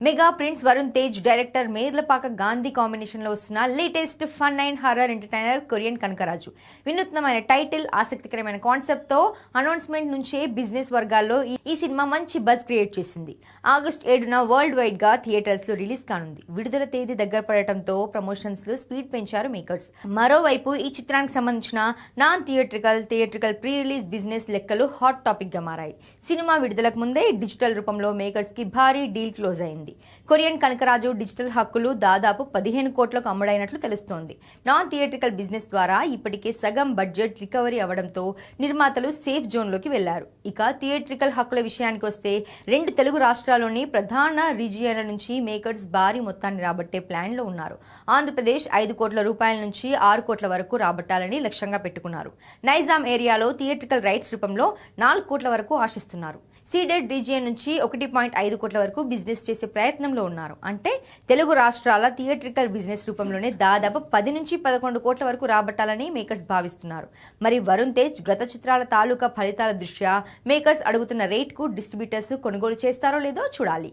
Mega prince Varun Tej director Merlapaka Gandhi combination లో వస్తున్న latest fun and horror entertainer Korean Kanakaraju. వినూత్నమైన title, ఆసక్తికరమైన కాన్సెప్ట్ తో అనౌన్స్మెంట్ నుంచే బిజినెస్ వర్గాల్లో ఈ సినిమా మంచి బజ్ క్రియేట్ చేసింది. ఆగస్టు 7న వరల్డ్ వైడ్ గా థియేటర్స్ లో రిలీజ్ కానుంది. విడుదల తేదీ దగ్గర పడటంతో ప్రమోషన్స్ లో స్పీడ్ పెంచారు మేకర్స్. మరోవైపు ఈ చిత్రానికి సంబంధించిన non theatrical pre release business లెక్కలు హాట్ టాపిక్ గా మారాయి. సినిమా విడుదలకు ముందే డిజిటల్ రూపంలో మేకర్స్ కి భారీ డీల్ క్లోజ్ అయింది. కొరియన్ కనకరాజు డిజిటల్ హక్కులు దాదాపు 15 కోట్లకు అమ్ముడైనట్లు తెలుస్తోంది. నాన్ థియేట్రికల్ బిజినెస్ ద్వారా ఇప్పటికే సగం బడ్జెట్ రికవరీ అవడంతో నిర్మాతలు సేఫ్ జోన్ లోకి వెళ్లారు. ఇక థియేట్రికల్ హక్కుల విషయానికి వస్తే 2 తెలుగు రాష్ట్రాల్లోని ప్రధాన రీజియన్ల నుంచి మేకర్స్ భారీ మొత్తాన్ని రాబట్టే ప్లాన్ లో ఉన్నారు. ఆంధ్రప్రదేశ్ 5 కోట్ల రూపాయల నుంచి 6 కోట్ల వరకు రాబట్టాలని లక్ష్యంగా పెట్టుకున్నారు. నైజాం ఏరియాలో థియేట్రికల్ రైట్స్ రూపంలో 4 కోట్ల వరకు ఆశిస్తున్నారు. సీడెడ్ రీజియన్ నుంచి 1.5 కోట్ల వరకు బిజినెస్ చేసే ప్రయత్నంలో ఉన్నారు. అంటే తెలుగు రాష్ట్రాల థియేట్రికల్ బిజినెస్ రూపంలోనే దాదాపు 10 నుంచి 11 కోట్ల వరకు రాబట్టాలని మేకర్స్ భావిస్తున్నారు. మరి వరుణ్ తేజ్ గత చిత్రాల తాలూకా ఫలితాల దృష్ట్యా మేకర్స్ అడుగుతున్న రేట్ కు డిస్ట్రిబ్యూటర్స్ కొనుగోలు చేస్తారో లేదో చూడాలి.